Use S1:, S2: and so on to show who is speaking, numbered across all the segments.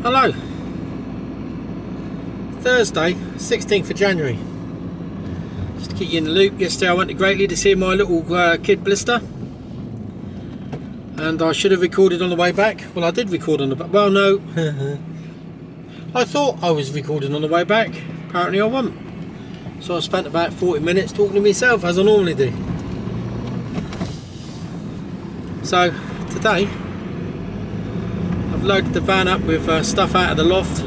S1: Hello. Thursday, 16th of January. Just to keep you in the loop, yesterday I went to Greatly to see my little kid Blister. And I should have recorded on the way back. Well, I did record on the back. Well, no. I thought I was recording on the way back. Apparently I wasn't. So I spent about 40 minutes talking to myself, as I normally do. So, today, I've loaded the van up with stuff out of the loft.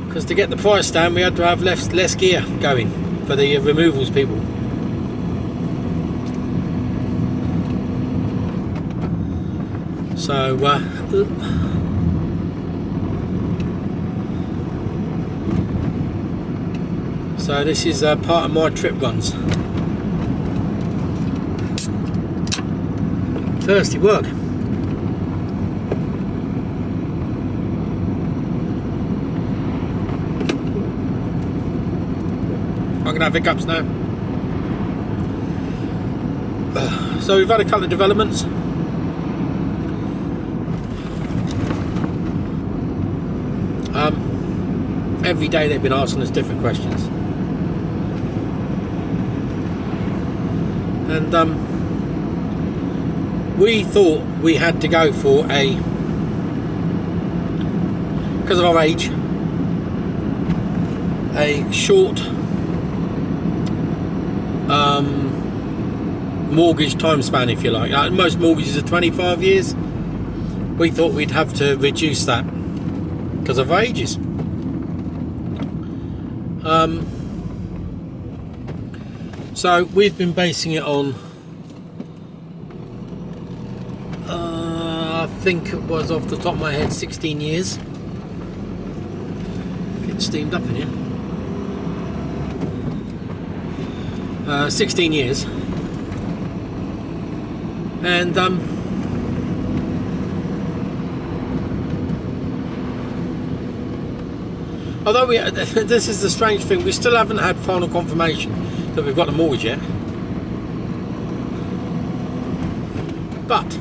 S1: Because to get the price down, we had to have less gear going for the removals people. So, so this is part of my trip runs. Thirsty work. I'm gonna have hiccups now. So we've had a couple of developments. Every day they've been asking us different questions, and we thought we had to go for because of our age, a short mortgage time span, if you like. Most mortgages are 25 years. We thought we'd have to reduce that because of our ages. So we've been basing it on I think it was, off the top of my head, 16 years. Getting steamed up in here. 16 years. And although this is the strange thing, we still haven't had final confirmation that we've got a mortgage yet. But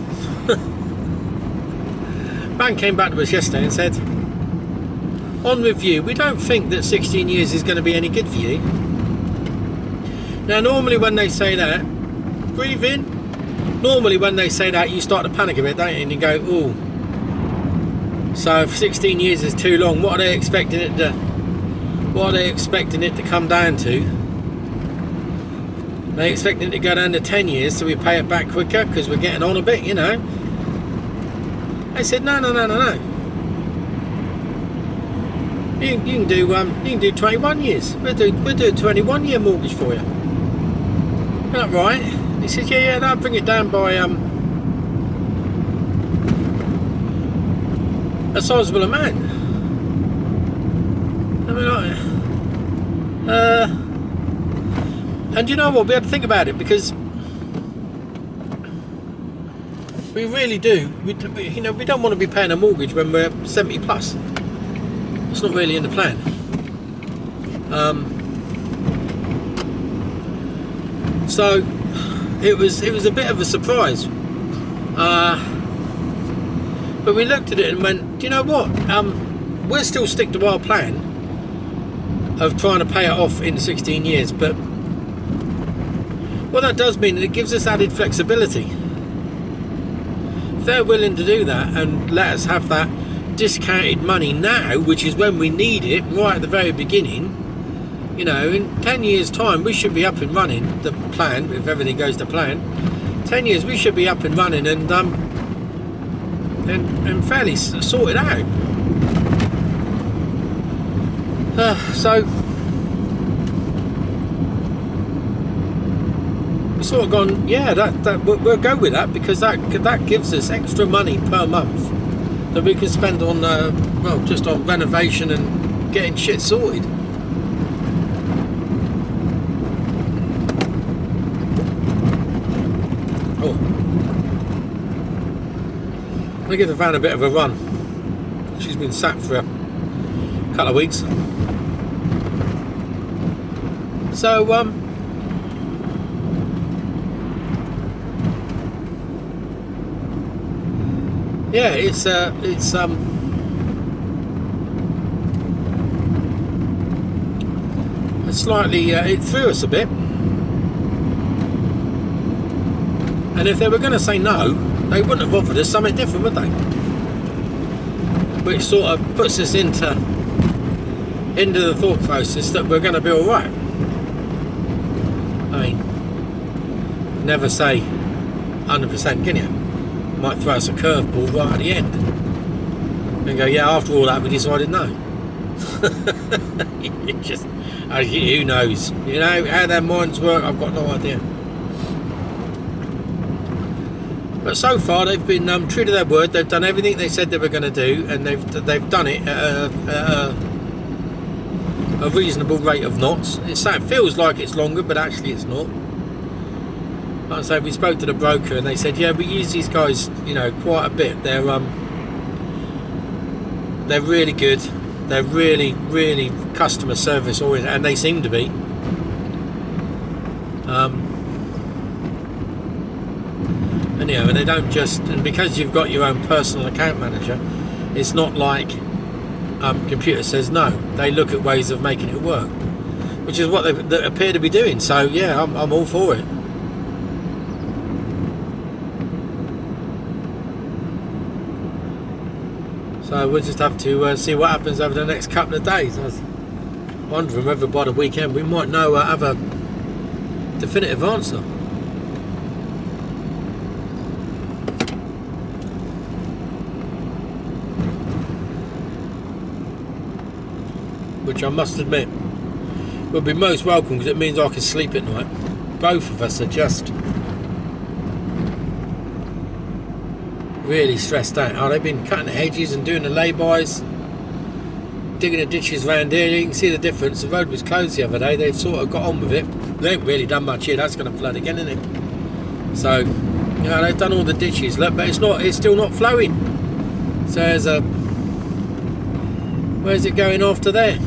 S1: bank came back to us yesterday and said, on review, we don't think that 16 years is going to be any good for you. Now, normally when they say that, breathe in. Normally when they say that, you start to panic a bit, don't you? And you go, ooh. So if 16 years is too long, what are they expecting it to? What are they expecting it to come down to? Are they expecting it to go down to 10 years so we pay it back quicker because we're getting on a bit, you know? I said no. You can do 21 years. We'll do a 21-year mortgage for you. Is that right? He said, yeah, that'll bring it down by a sizable amount. I mean, and you know what? We had to think about it because we really do. We don't want to be paying a mortgage when we're 70 plus. It's not really in the plan. So it was a bit of a surprise. But we looked at it and went, do you know what? We'll still stick to our plan of trying to pay it off in 16 years. But what that does mean is it gives us added flexibility. If they're willing to do that and let us have that discounted money now, which is when we need it, right at the very beginning, you know, in 10 years' time, we should be up and running, the plan, if everything goes to plan. 10 years, we should be up and running and fairly sorted out. So we sort of gone, yeah, that we'll go with that because that gives us extra money per month that we can spend on well, just on renovation and getting shit sorted. I'm going to give the van a bit of a run. She's been sat for a couple of weeks. So, yeah, slightly, it threw us a bit. And if they were going to say no, they wouldn't have offered us something different, would they? Which sort of puts us into the thought process that we're going to be all right. I mean, never say 100%, can you? Might throw us a curveball right at the end and go, yeah, after all that we decided no. It just, who knows? You know how their minds work. I've got no idea. But so far they've been true to their word. They've done everything they said they were going to do, and they've done it at a reasonable rate of knots. It feels like it's longer, but actually it's not. Like I say, we spoke to the broker, and they said, yeah, we use these guys, you know, quite a bit. They're really good. They're really, really customer service oriented, and they seem to be. And you know, and they don't just, and because you've got your own personal account manager, it's not like computer says no. They look at ways of making it work, which is what they appear to be doing. So yeah, I'm all for it. So we'll just have to see what happens over the next couple of days. I was wondering whether by the weekend we might know have a definitive answer. Which I must admit would be most welcome, because it means I can sleep at night. Both of us are just really stressed out. Oh, they've been cutting the hedges and doing the lay-bys, digging the ditches around here. You can see the difference. The road was closed the other day. They've sort of got on with it. They ain't really done much here. That's going to flood again, isn't it? So, you know, they've done all the ditches. Look, but it's still not flowing. So there's a, where's it going after there?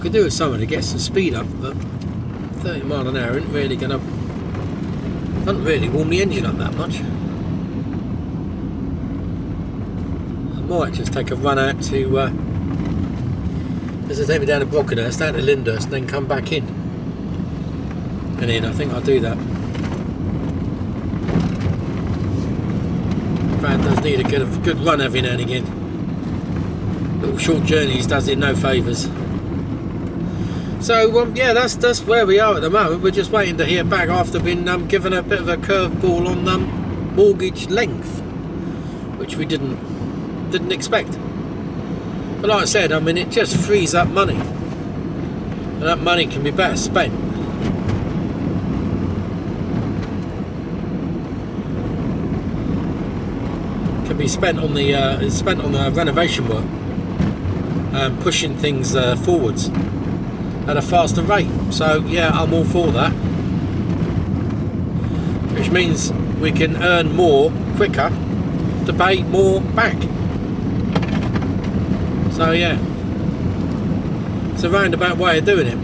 S1: Could do with something to get some speed up, but 30 mile an hour isn't really gonna, doesn't really warm the engine up that much. I might just take a run out to just take me down to Brockenhurst, down to Lyndhurst, and then come back in. And then I think I'll do that. Van does need a good run every now and again. Little short journeys does it no favours. So yeah, that's where we are at the moment. We're just waiting to hear back after being given a bit of a curveball on mortgage length, which we didn't expect. But like I said, I mean, it just frees up money, and that money can be better spent. Can be spent on the renovation work, pushing things forwards at a faster rate. So yeah, I'm all for that, which means we can earn more quicker to pay more back. So yeah, it's a roundabout way of doing it.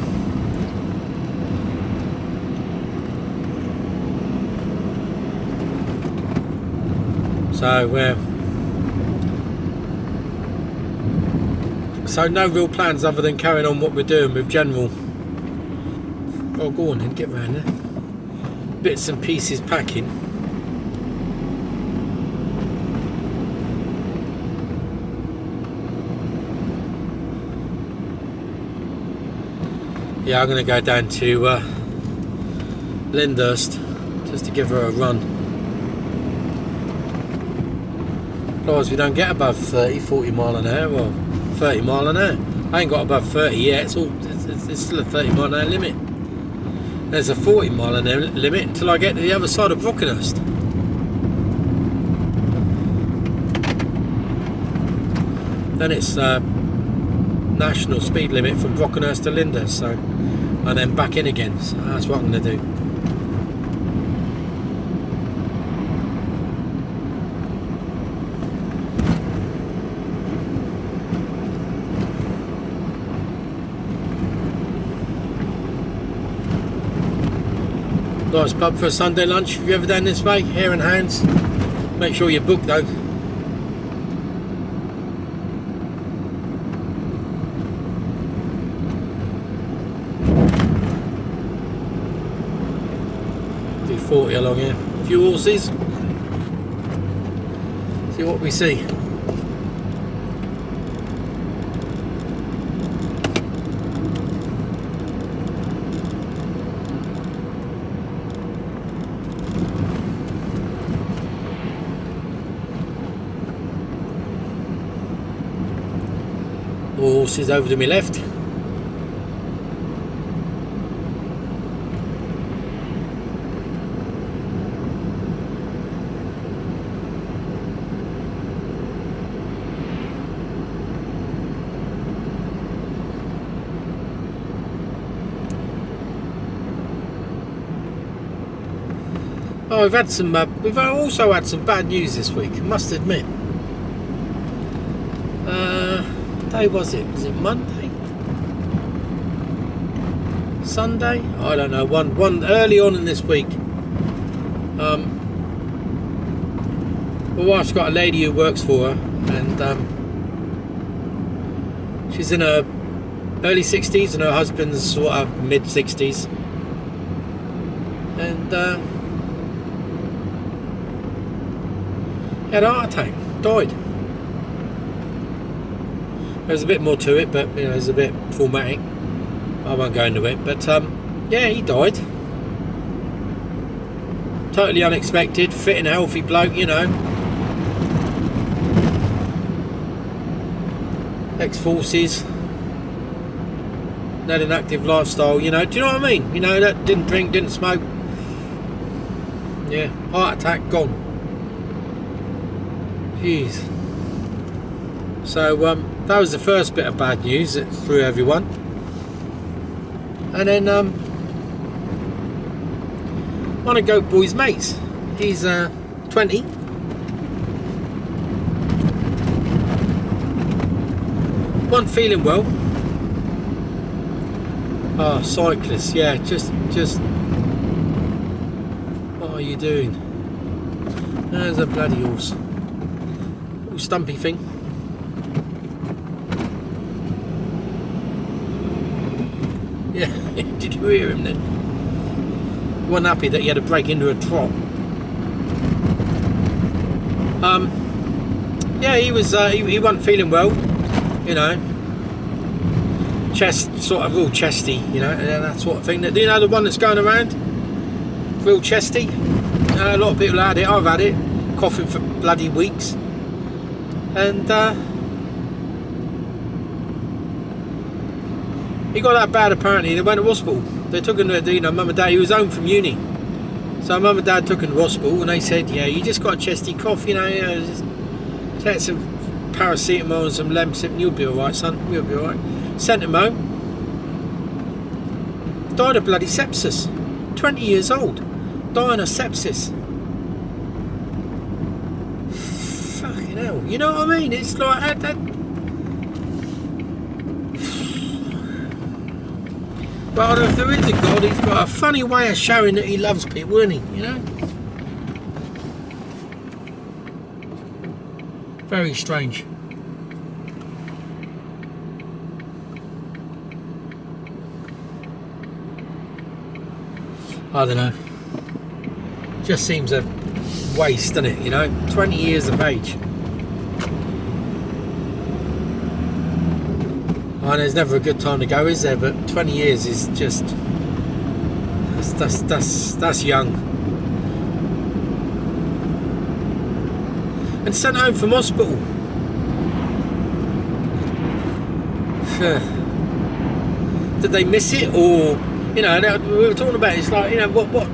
S1: So no real plans other than carrying on what we're doing with general. Oh, go on then, get round there. Bits and pieces packing. Yeah, I'm going to go down to Lyndhurst just to give her a run. Otherwise we don't get above 40 mile an hour, or 30 mile an hour. I ain't got above 30 yet. It's still a 30 mile an hour limit. There's a 40 mile an hour limit until I get to the other side of Brockenhurst. Then it's national speed limit from Brockenhurst to Lyndhurst, so, and then back in again. So that's what I'm going to do. Nice pub for a Sunday lunch. If you're ever down this way, Hare and Hounds. Make sure you book though. Do 40 along here. A few horses. See what we see. Horses over to my left. Oh, we've also had some bad news this week, I must admit. Day was it? Was it Monday? Sunday? I don't know. One early on in this week. My wife's got a lady who works for her, and she's in her early 60s, and her husband's sort of mid 60s, and he had a heart attack, died. There's a bit more to it, but you know, it's a bit traumatic. I won't go into it, but yeah, he died. Totally unexpected, fit and healthy bloke, you know. Ex-forces. Had an active lifestyle, you know. Do you know what I mean? You know, that didn't drink, didn't smoke. Yeah, heart attack, gone. Jeez. So that was the first bit of bad news that threw everyone. And then one of Goat Boy's mates, he's 20. Wasn't feeling well. Oh, cyclist, yeah, just what are you doing? There's a bloody horse. Little stumpy thing. Yeah, did you hear him then? He wasn't happy that he had to break into a trot. Yeah, he wasn't feeling well, you know. Chest, sort of real chesty, you know, that sort of thing. Do you know the one that's going around? Real chesty. A lot of people had it. I've had it. Coughing for bloody weeks. And he got that bad apparently. They went to hospital. They took him to, you know, mum and dad. He was home from uni, so mum and dad took him to hospital, and they said, yeah, you just got a chesty cough, you know, just take some paracetamol and some Lemsip and you'll be alright, son, you'll be alright. Sent him home. Died of bloody sepsis. 20 years old, dying of sepsis. Fucking hell, you know what I mean? It's like that. But if there is a God, he's got a funny way of showing that he loves people, isn't he? You know? Very strange. I don't know. Just seems a waste, doesn't it? You know? 20 years of age. I know there's never a good time to go, is there? But 20 years is just that's young. And sent home from hospital. Did they miss it, or you know? We were talking about it, it's like, you know, what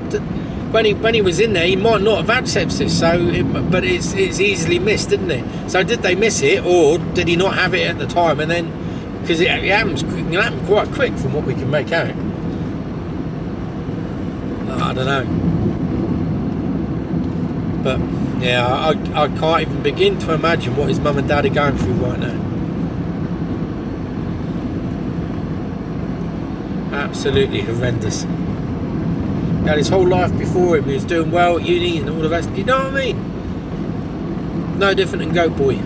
S1: when he was in there, he might not have had sepsis. So, but it's easily missed, isn't it? So did they miss it, or did he not have it at the time, and then? Because it happens quite quick from what we can make out. I don't know. But yeah, I can't even begin to imagine what his mum and dad are going through right now. Absolutely horrendous. He had his whole life before him. He was doing well at uni and all the rest. Do you know what I mean? No different than Goat Boy.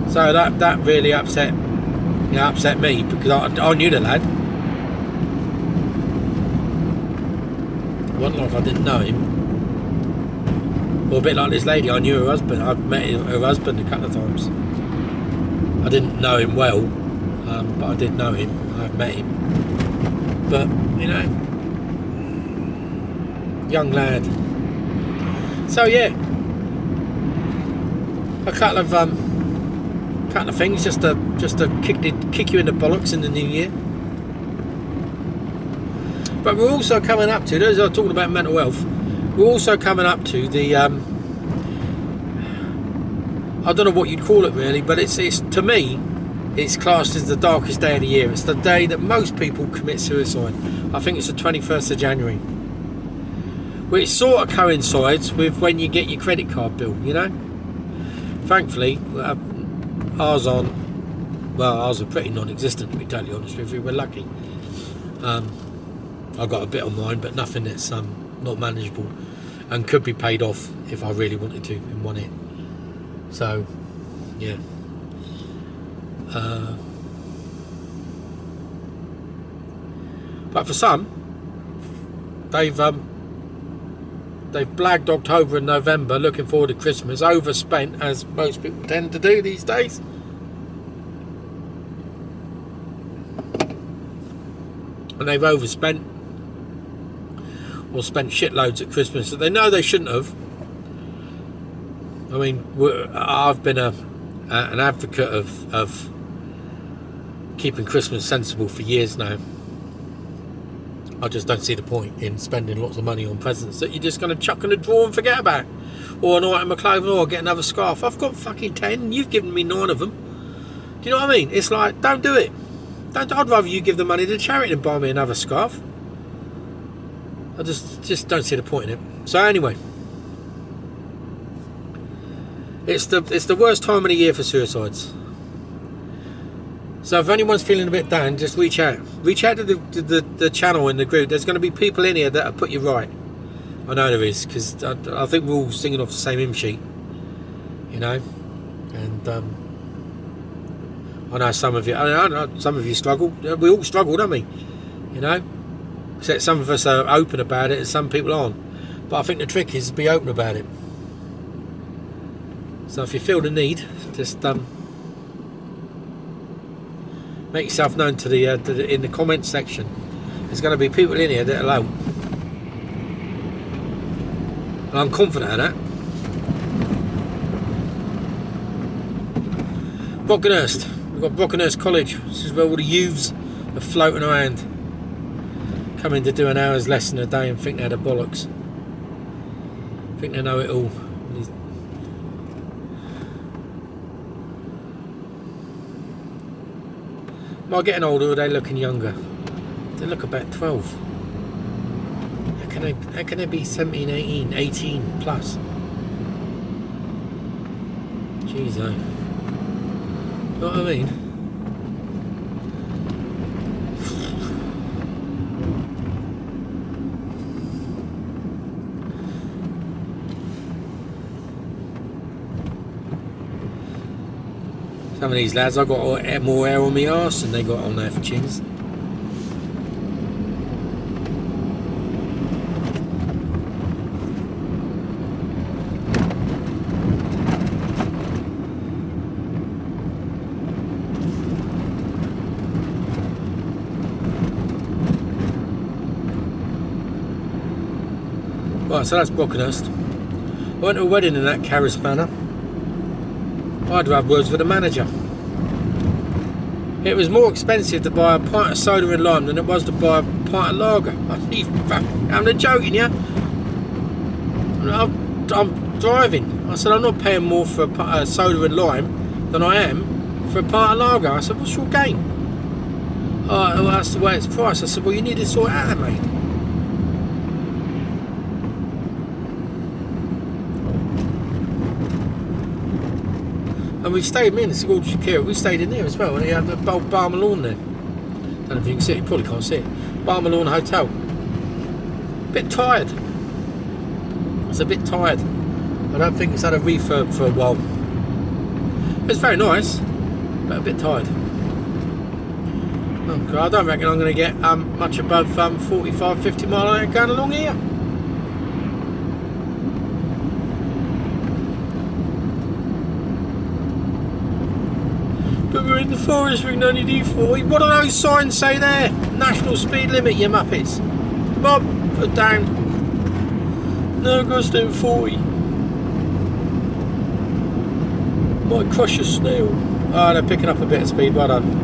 S1: So that really upset me, because I knew the lad. It wasn't like I didn't know him. Well, a bit like this lady, I knew her husband. I've met her husband a couple of times. I didn't know him well, but I did know him. I've met him. But, you know, young lad. So yeah, a couple of things just to kick you in the bollocks in the new year. But we're also coming up to, as I was talking about mental health, we're also coming up to the I don't know what you'd call it really, but it's to me, it's classed as the darkest day of the year. It's the day that most people commit suicide. I think it's the 21st of January. Which sort of coincides with when you get your credit card bill, you know. Thankfully, ours are pretty non-existent, to be totally honest with you. We're lucky. I got a bit on mine, but nothing that's not manageable and could be paid off if I really wanted to in one hit. So, yeah. But for some, they've blagged October and November, looking forward to Christmas, overspent, as most people tend to do these days. And they've overspent or spent shitloads at Christmas that they know they shouldn't have. I mean, I've been an advocate of keeping Christmas sensible for years now. I just don't see the point in spending lots of money on presents that you're just going to chuck in a drawer and forget about. Or an item of clothing, or get another scarf. I've got fucking 10, you've given me 9 of them. Do you know what I mean? It's like, don't do it. I'd rather you give the money to charity than buy me another scarf. I just don't see the point in it. So anyway, it's the worst time of the year for suicides. So if anyone's feeling a bit down, just reach out. Reach out to the channel and the group. There's going to be people in here that'll put you right. I know there is, because I think we're all singing off the same hymn sheet. You know, and I know some of you. I know some of you struggle. We all struggle, don't we? You know, except some of us are open about it, and some people aren't. But I think the trick is to be open about it. So if you feel the need, just make yourself known to the in the comment section. There's going to be people in here that'll help. And I'm confident of that. Brockenhurst. We've got Brockenhurst College. This is where all the youths are floating around, coming to do an hour's lesson a day and think they're the bollocks. Think they know it all. Am I getting older, or are they looking younger? They look about 12. How can they be 17, 18, 18 plus? Jeez, oh. You know what I mean? Some of these lads, I got more hair on my arse than they got on their chins. Right, so that's Brockenhurst. I went to a wedding in that Caris Manor. I had to have words with the manager. It was more expensive to buy a pint of soda and lime than it was to buy a pint of lager. I'm joking, yeah? I'm driving. I said, I'm not paying more for a soda and lime than I am for a pint of lager. I said, what's your game? Oh, well, that's the way it's priced. I said, well, you need to sort it out then, mate. And we stayed, me and the gorgeous Shakira, we stayed in there as well, and he had the old Balmer lawn there. I don't know if you can see it, you probably can't see it. Balmerlawn Hotel. Bit tired. It's a bit tired. I don't think it's had a refurb for a while. It's very nice, but a bit tired. Oh God, I don't reckon I'm going to get much above 45, 50 mile an hour going along here. But we're in the forest, we can only do 40. What do those signs say there? National speed limit, you muppets. Come on, put down. No, I've got to stay at 40. Might crush a snail. Oh, they're picking up a bit of speed, well done.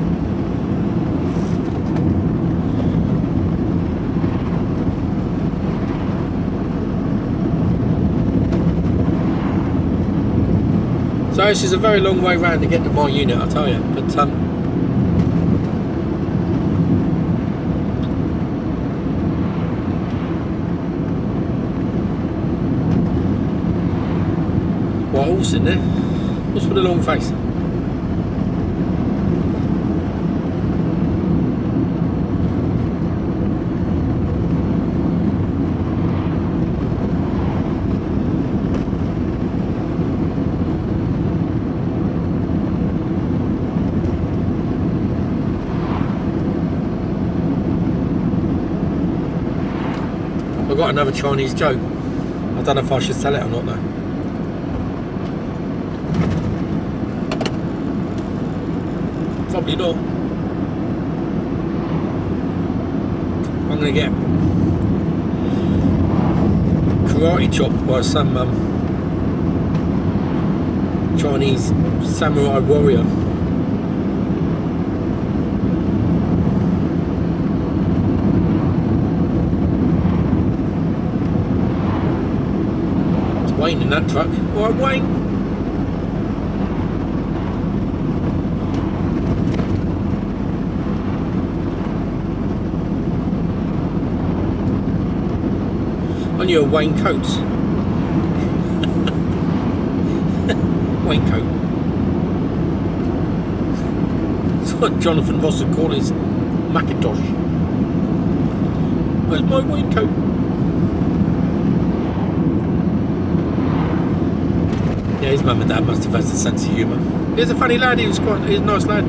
S1: So this is a very long way round to get to my unit, I'll tell you. But what horse in there? What's with the long face? I've got another Chinese joke. I don't know if I should tell it or not though. Probably not. I'm going to get karate chopped by some Chinese samurai warrior. Wayne in that truck. Alright, Wayne. On your Wayne coats. Wayne coat. That's what Jonathan Ross would call his Macintosh. Where's my Wayne coat? Yeah, his mum and dad must have had a sense of humour. He was a funny lad, he was a nice lad.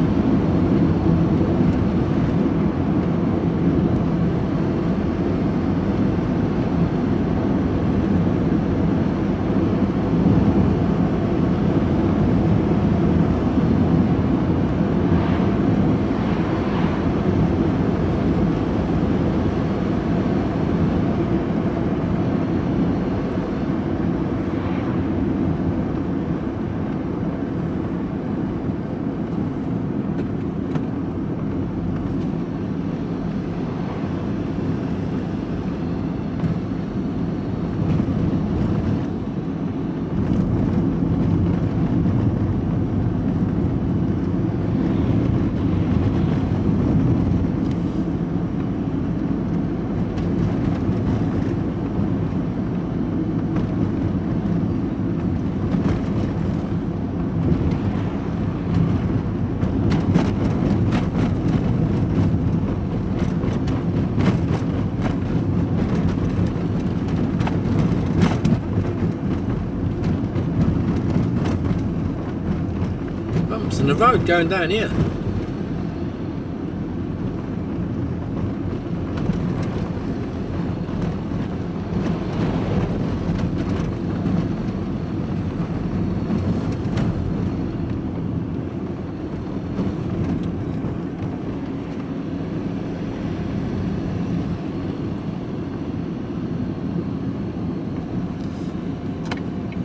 S1: In the road going down here.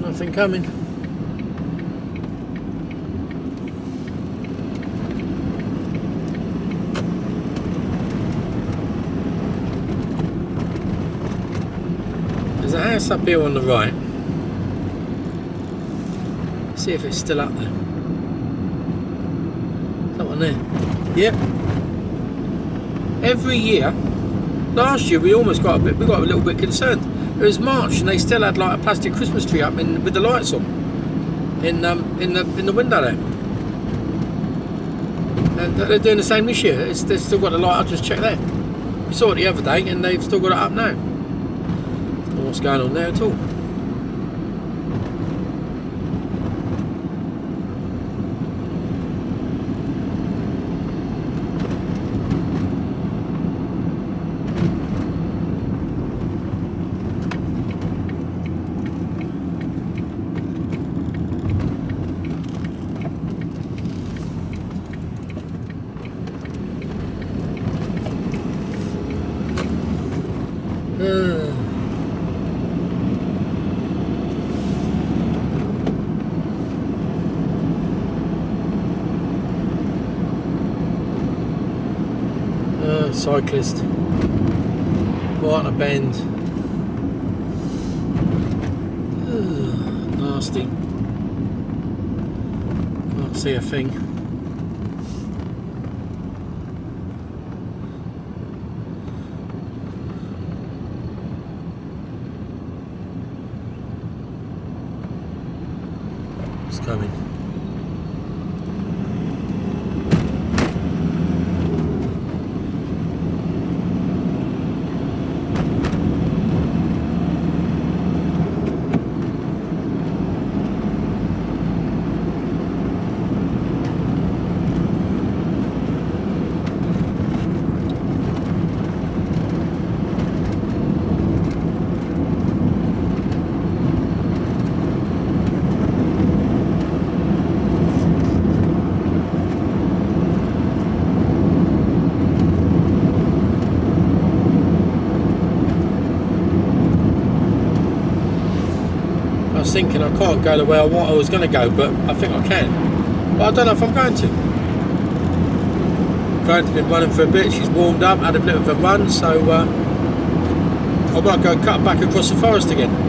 S1: Nothing coming. There's a house up here on the right. See if it's still up there. That one there. Yep. Every year, last year we almost got a little bit concerned. It was March and they still had like a plastic Christmas tree up with the lights on in the window there. And they're doing the same this year. They've still got the light. I'll just check there. We saw it the other day and they've still got it up now. Don't know what's going on there at all. Cyclist right on a bend. Ugh, nasty. Can't see a thing. It's coming. Thinking I can't go the way I was going to go, but I think I can. But I don't know if I'm going to. Graham's been running for a bit. She's warmed up, had a bit of a run, so I might go cut back across the forest again.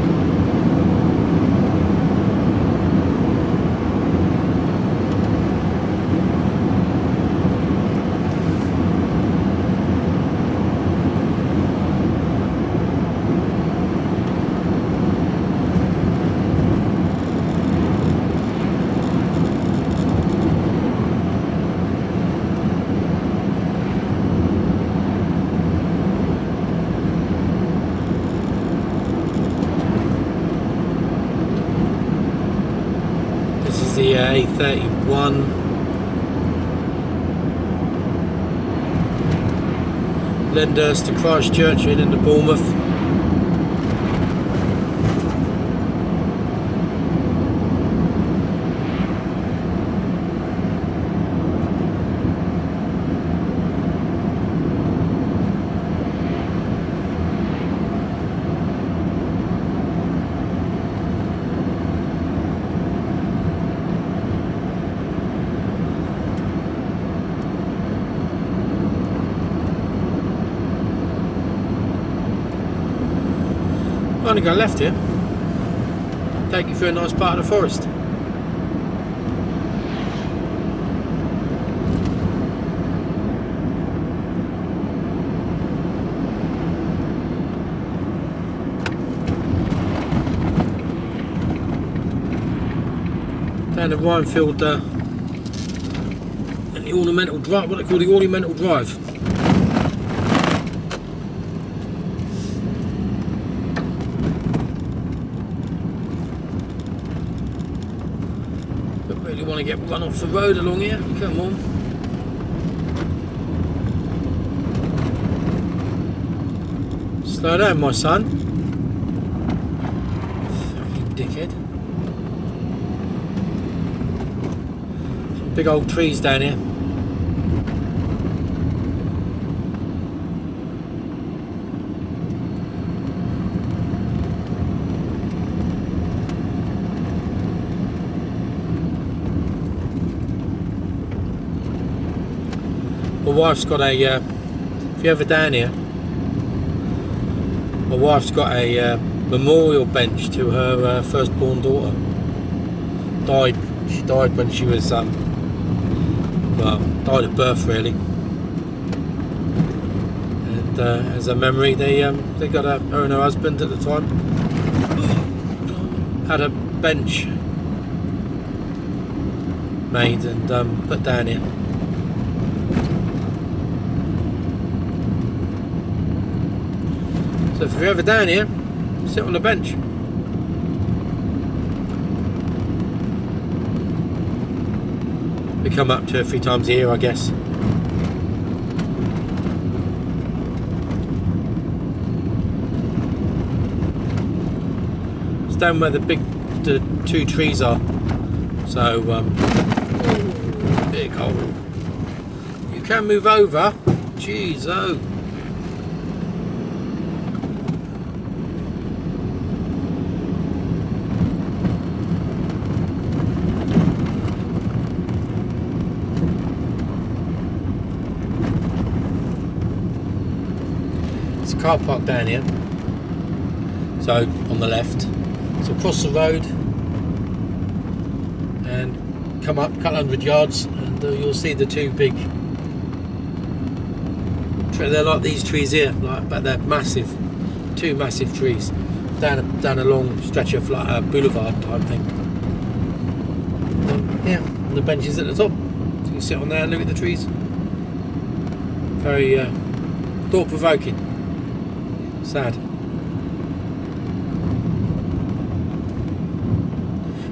S1: The A31 Lyndhurst to Christchurch in into Bournemouth. Only go left here. Take you through a nice part of the forest. Down the Rhinefield and the ornamental drive, what they call the ornamental drive. Really want to get run off the road along here. Come on. Slow down, my son. Fucking dickhead. Some big old trees down here. My wife's got a, if you're ever down here, my wife's got a memorial bench to her firstborn daughter. She died when she was, well, died at birth really. And as a memory, they got her and her husband at the time, had a bench made and put down here. So if you're ever down here, sit on the bench. We come up 2 or 3 times a year, I guess. It's down where the 2 trees are. So, big hole. You can move over. Jeez, oh. It's a car park down here. So, on the left. So, across the road. And come up a couple hundred yards and you'll see the 2 big, they're like these trees here, but they're massive, 2 massive trees down a long stretch of like a boulevard type thing. Yeah, and the bench is at the top, so you sit on there and look at the trees. Very thought-provoking. Sad.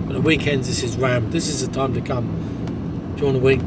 S1: But at weekends this is rammed. This is the time to come during the week.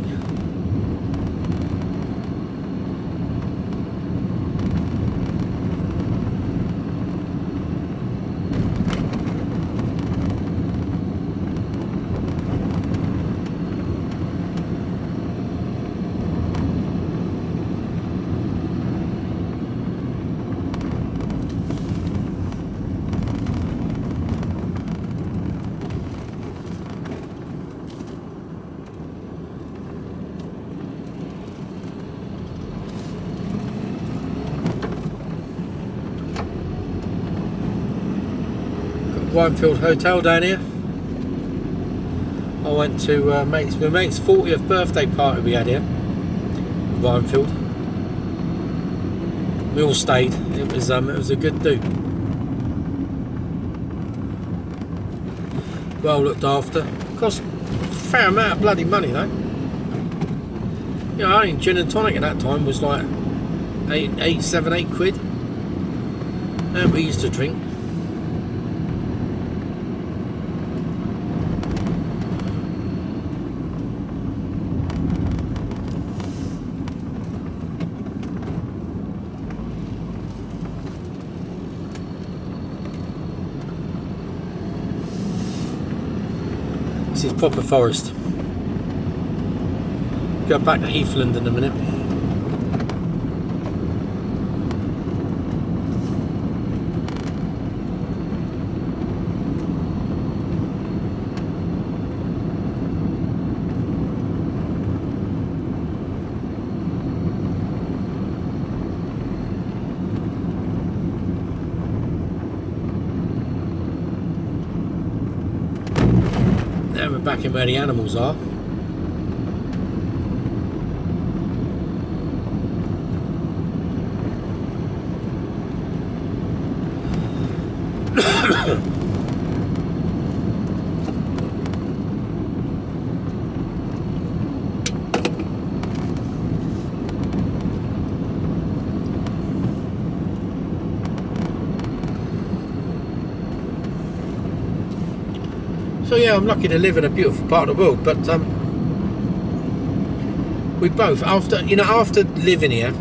S1: Winefield Hotel down here. I went to my mate's 40th birthday party we had here in Winefield. We all stayed. It was a good do. Well looked after. Cost a fair amount of bloody money though. You know, I think gin and tonic at that time was like 8 quid. And we used to drink. This is proper forest. Go back to Heathland in a minute. There we're back in where the animals are. So yeah, I'm lucky to live in a beautiful part of the world, but we both, after living here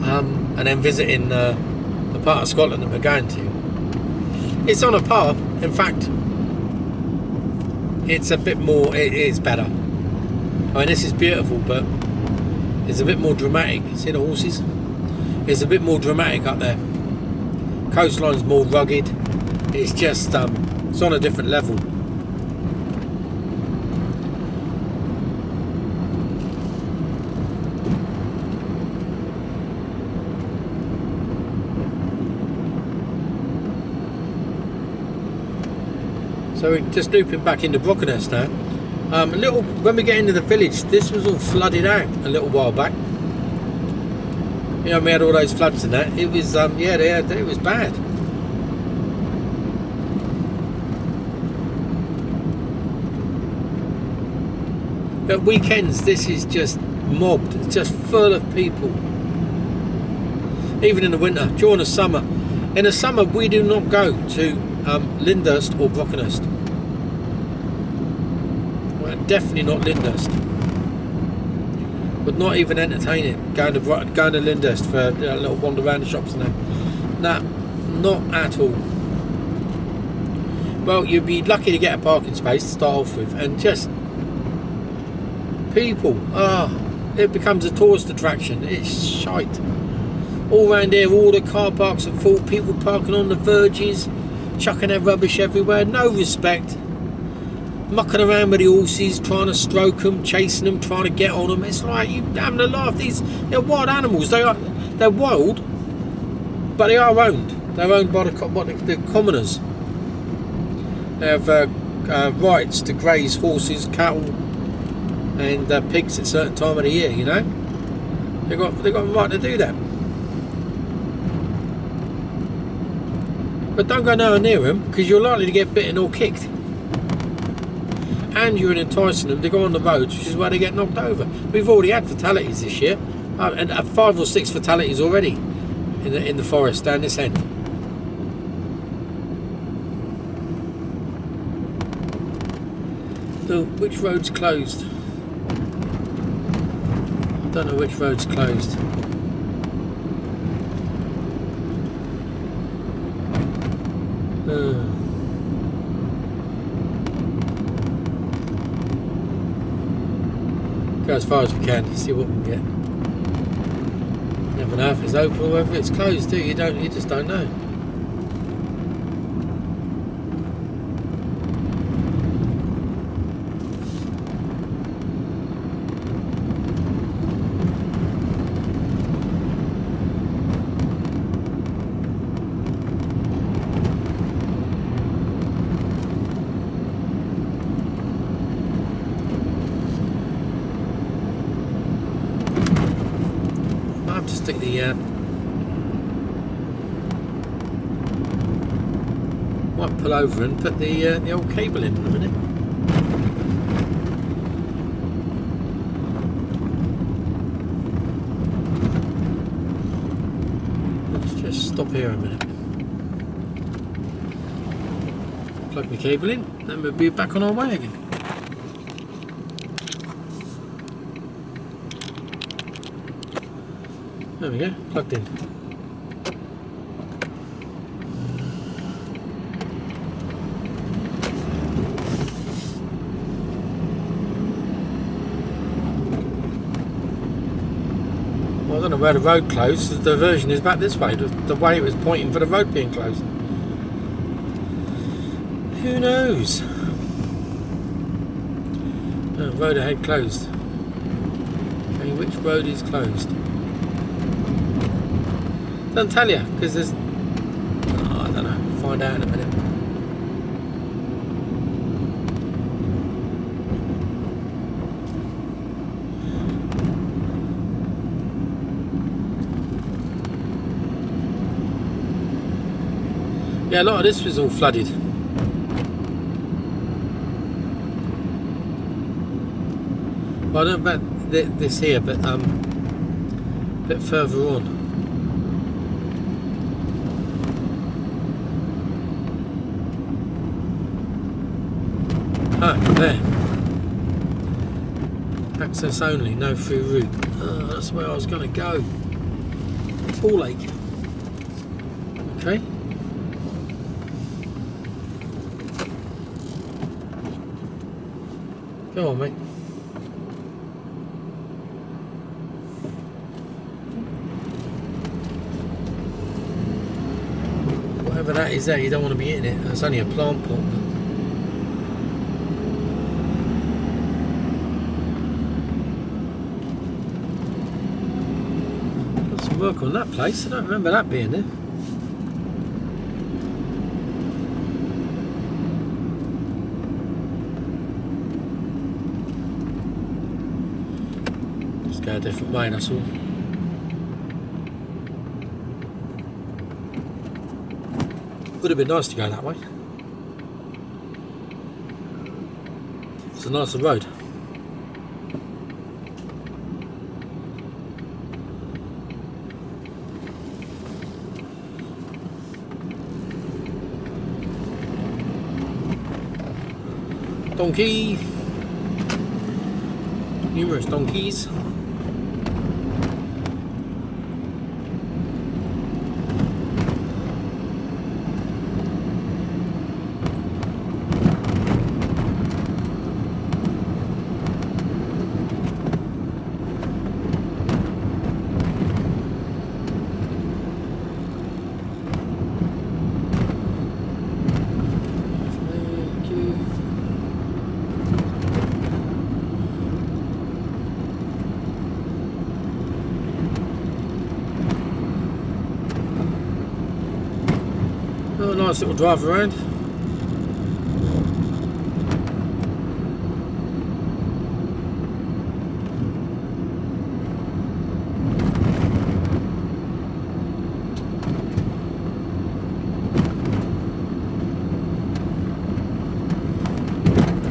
S1: and then visiting the part of Scotland that we're going to, it's on a par. In fact, it's a bit more, it is better. I mean, this is beautiful, but it's a bit more dramatic. See the horses? It's a bit more dramatic up there. Coastline's more rugged. It's just, it's on a different level. So we're just looping back into Brockenhurst now. When we get into the village, this was all flooded out a little while back. You know, we had all those floods and that. It was, it was bad. At weekends, this is just mobbed. It's just full of people. even in the winter, during the summer. In the summer, we do not go to Lyndhurst or Brockenhurst. Well, definitely not Lyndhurst. Would not even entertain it. Going to Lyndhurst for a little wander around the shops and that. Nah, not at all. Well, you'd be lucky to get a parking space to start off with, and just people. It becomes a tourist attraction. It's shite. All around here, all the car parks are full. People parking on the verges, chucking their rubbish everywhere. No respect. Mucking around with the horses, trying to stroke them, chasing them, trying to get on them. It's like you having a laugh. They're wild animals. They're wild, but they are owned. They're owned by the commoners. They have rights to graze horses, cattle, and pigs at a certain time of the year. You know, they got a right to do that. But don't go nowhere near them, because you're likely to get bitten or kicked. And you're enticing them to go on the roads, which is where they get knocked over. We've already had fatalities this year, and 5 or 6 fatalities already in the forest down this end. So, which road's closed? I don't know which road's closed. Go as far as we can, see what we can get. You never know if it's open or whether it's closed, do you? You just don't know. Stick the might pull over and put the old cable in a minute. Let's just stop here a minute. Plug the cable in, then we'll be back on our way again. There we go, plugged in. Well, I don't know where the road closed. The diversion is back this way, the way it was pointing for the road being closed. Who knows? Oh, road ahead closed. Okay, which road is closed? Doesn't tell you, because there's... Oh, I don't know, find out in a minute. Yeah, a lot of this was all flooded. Well, I don't know about this here, but a bit further on. Ah, there. Access only, no through route. That's where I was going to go. Ball Lake. Okay. Go on, mate. Whatever that is there, you don't want to be hitting it. It's only a plant pot. Got some work on that place. I don't remember that being there. Just go a different way, that's all. Would have been nice to go that way. It's a nicer road. Donkey. Numerous donkeys. Oh, nice little drive around.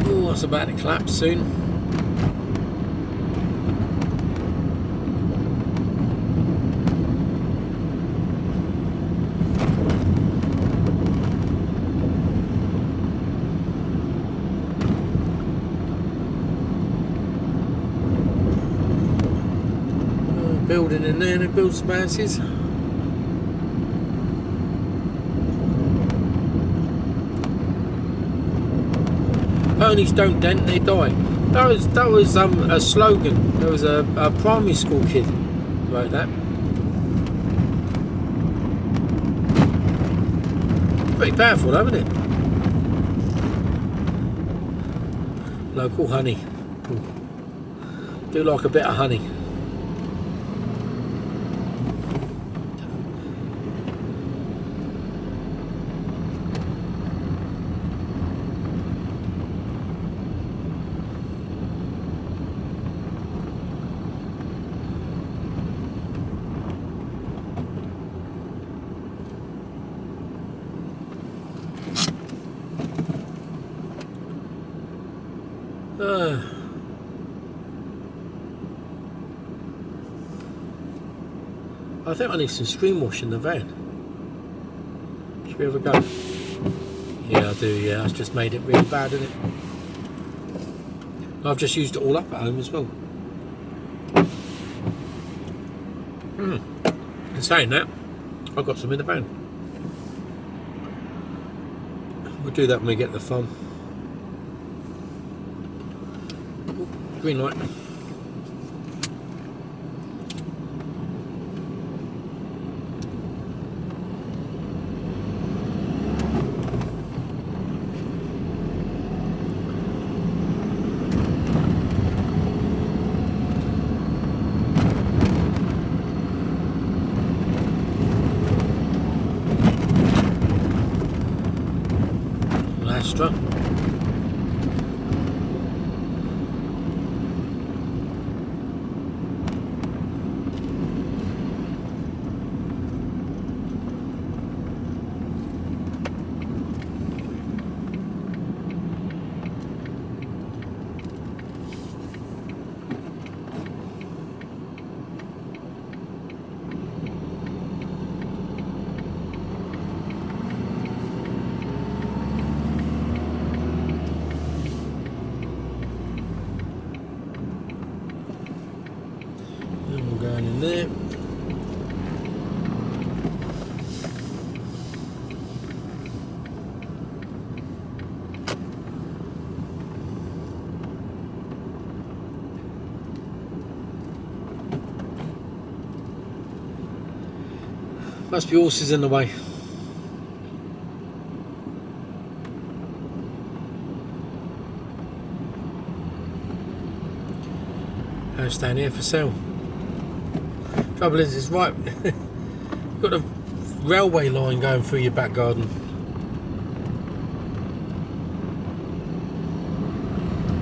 S1: Oh, that's about to collapse soon. Building in there, they build some houses. Ponies don't dent, they die. That was a slogan. There was a primary school kid wrote that. Pretty powerful, though, isn't it? Local honey. Do like a bit of honey. I think I need some screen wash in the van. Should we have a go? Yeah, I do, yeah. I've just made it really bad, isn't it? I've just used it all up at home as well. In saying that, I've got some in the van. We'll do that when we get the fun. Ooh, green light. Astra. Going in there. Must be horses in the way. House down here for sale. Trouble is, it's right. You've got a railway line going through your back garden.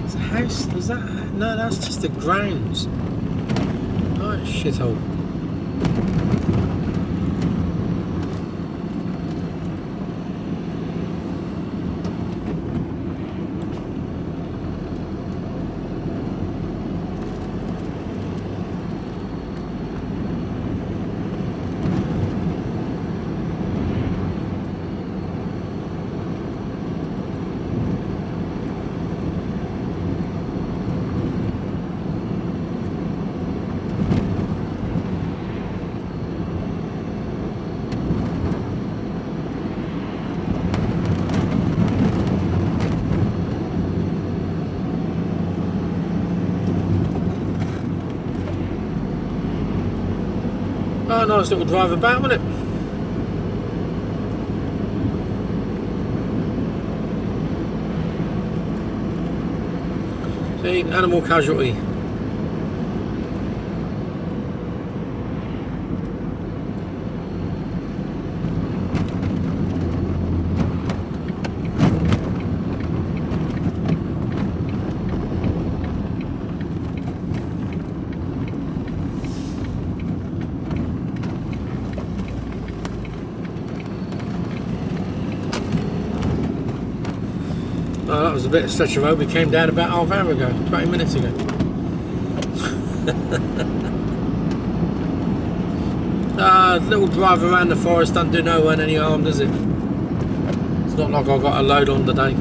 S1: Is a house? Is that? No, that's just the grounds. Oh, shithole. Nice little drive about, wasn't it? See, animal casualty. Oh, that was a bit of stretch of road we came down about half hour ago, 20 minutes ago. Little drive around the forest don't do no one any harm, does it? It's not like I've got a load on today.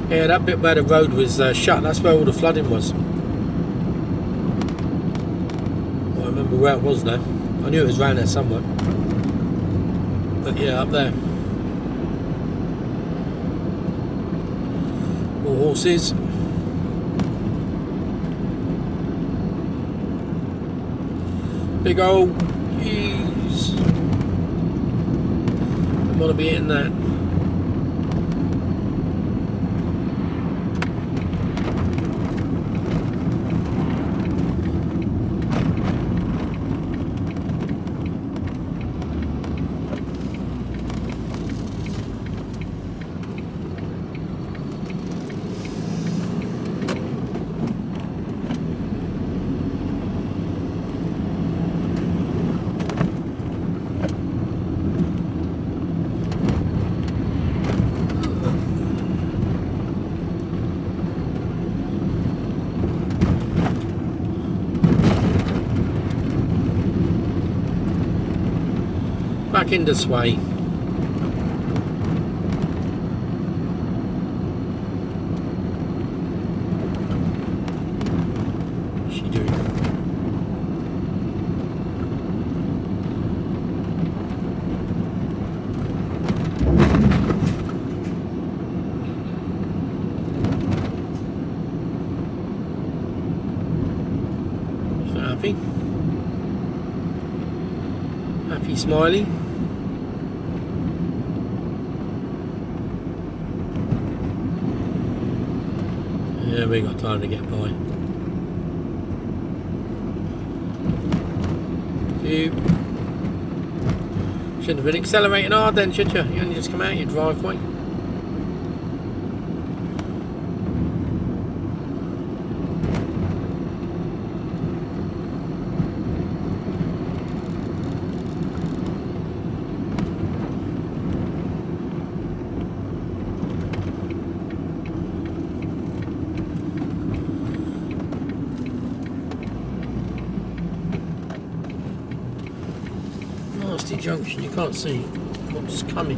S1: Yeah, that bit where the road was shut, that's where all the flooding was. I remember where it was now. I knew it was around there somewhere. But yeah, up there. More horses. Big old jeez. I want to be hitting that. Back in this way. What's she doing? Is that happy? Happy smiley. Yeah, we got time to get by. You shouldn't have been accelerating hard then, should you? You only just come out your driveway. Junction, you can't see what's coming.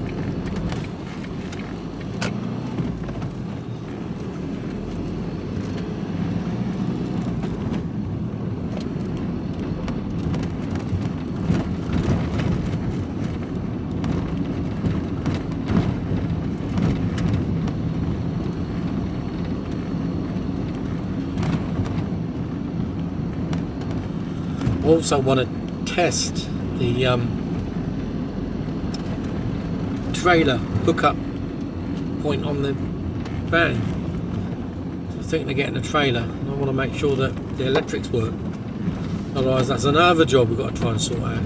S1: Also want to test the trailer hookup point on the van. So I'm thinking of getting a trailer, and I want to make sure that the electrics work. Otherwise, that's another job we've got to try and sort out.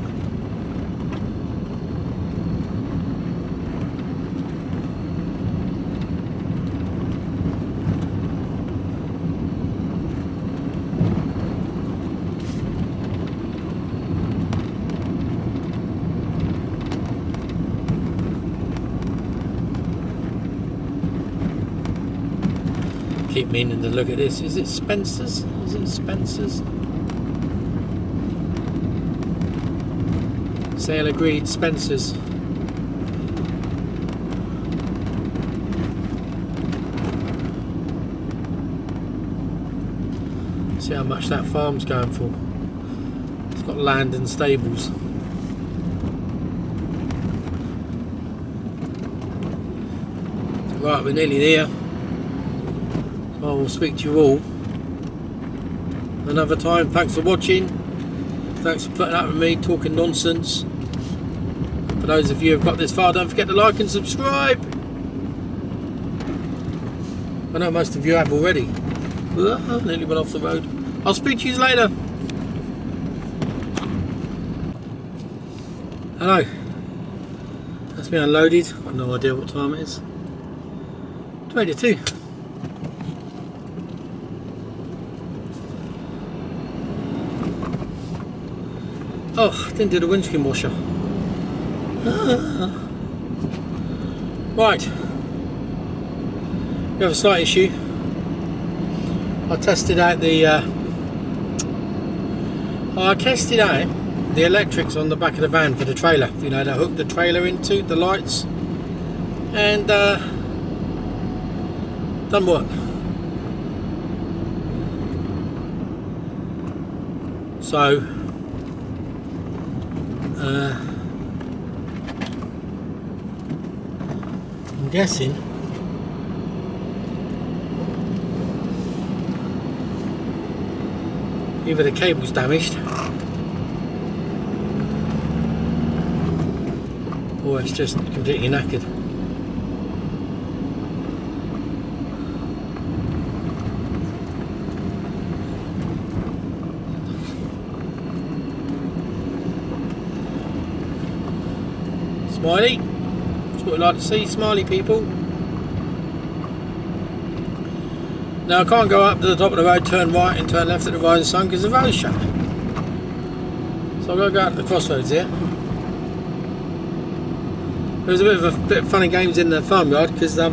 S1: Keep meaning to look at this. Is it Spencer's? Is it Spencer's? Sale agreed, Spencer's. See how much that farm's going for. It's got land and stables. Right, we're nearly there. I will speak to you all another time. Thanks for watching. Thanks for putting up with me talking nonsense. For those of you who've got this far, don't forget to like and subscribe. I know most of you have already. Nearly went off the road. I'll speak to you later. Hello. That's been unloaded. I've no idea what time it is. 22. Oh, didn't do the windscreen washer. Right. We have a slight issue. I tested out the electrics on the back of the van for the trailer. You know, to hook the trailer into the lights, and doesn't work. So I'm guessing either the cable's damaged or it's just completely knackered. Smiley, that's what we like to see, smiley people. Now I can't go up to the top of the road, turn right and turn left at the rising sun because the road's shut. So I've got to go out to the crossroads here. There was a bit of fun and games in the farmyard because they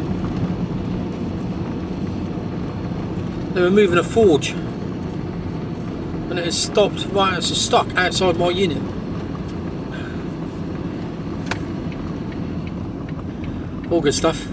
S1: were moving a forge and it has stopped right as a stock outside my unit. All good stuff.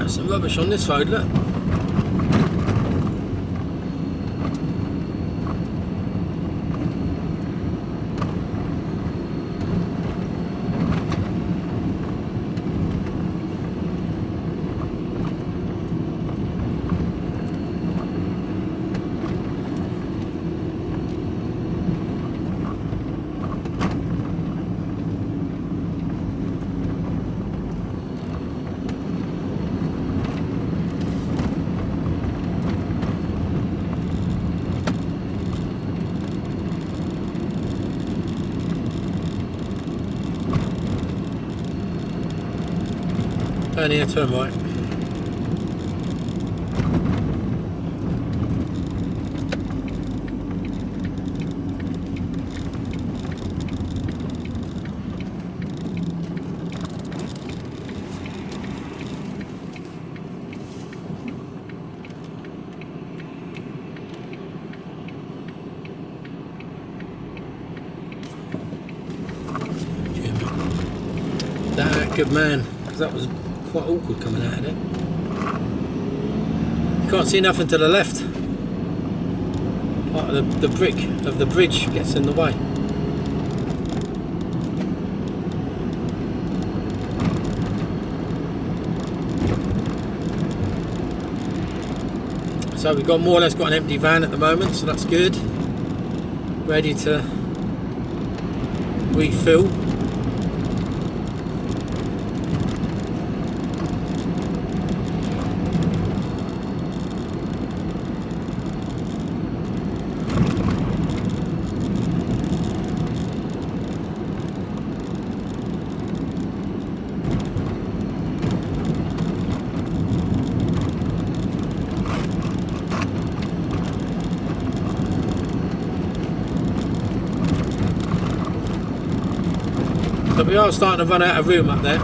S1: Some rubbish on this road, look. Turn here, turn right. Good man, because that was quite awkward coming out of it. You can't see nothing to the left. Part of the brick of the bridge gets in the way. So we've got more or less got an empty van at the moment, so that's good. Ready to refill. So we are starting to run out of room up there.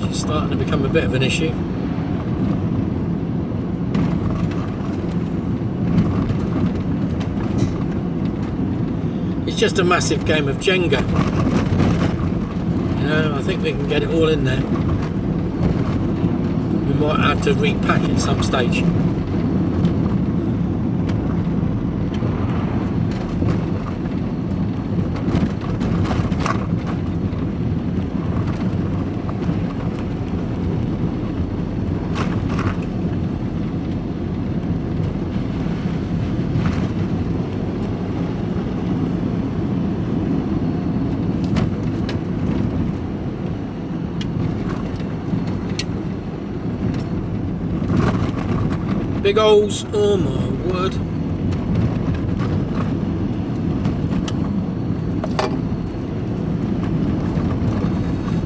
S1: It's starting to become a bit of an issue. It's just a massive game of Jenga. You know, I think we can get it all in there. We might have to repack at some stage. Big holes, oh my word.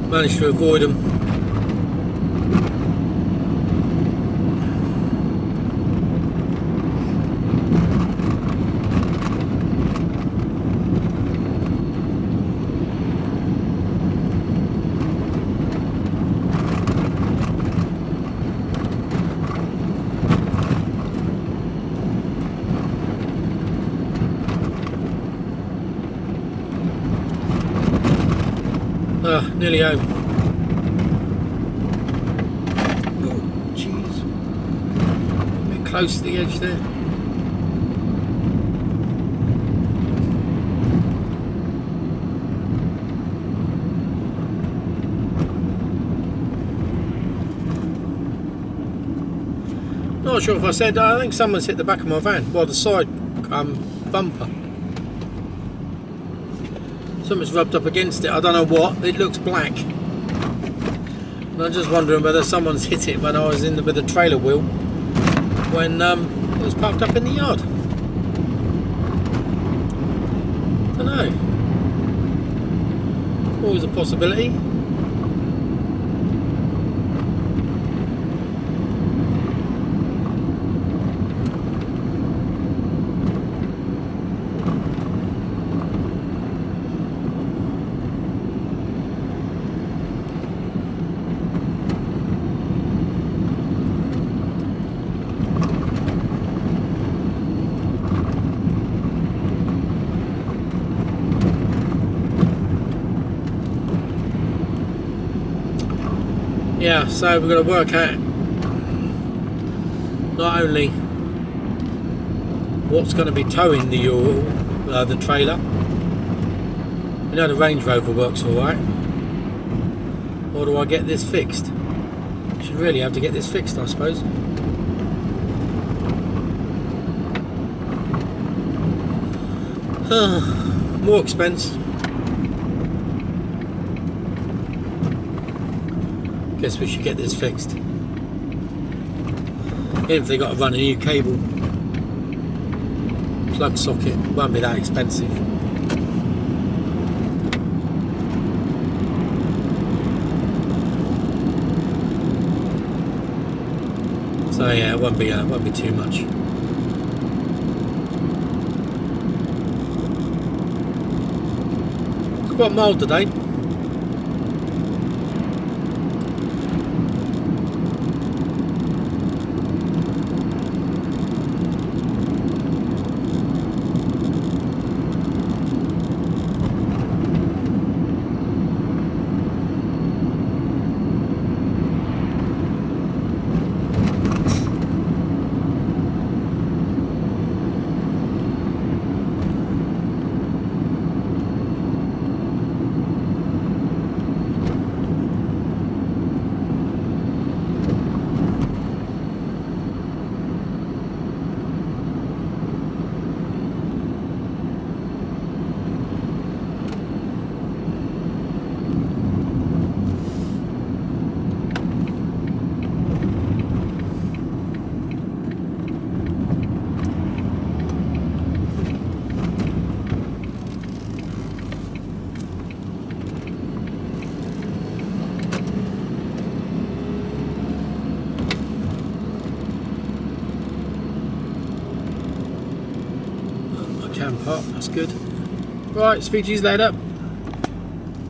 S1: Managed to avoid them. Nearly home. Oh, jeez. A bit close to the edge there. Not sure if I said, I think someone's hit the back of my van, well, the side bumper. Something's rubbed up against it, I don't know what, it looks black. And I'm just wondering whether someone's hit it when I was in with the trailer wheel when it was parked up in the yard. I don't know. Always a possibility. Yeah, so we're going to work out not only what's going to be towing the trailer. You know the Range Rover works alright. Or do I get this fixed? Should really have to get this fixed, I suppose. More expense. Guess we should get this fixed. Even if they got to run a new cable, plug socket, it won't be that expensive. So yeah, it won't be too much. It's quite mild today. Jam pot, that's good. Right, speak to you later.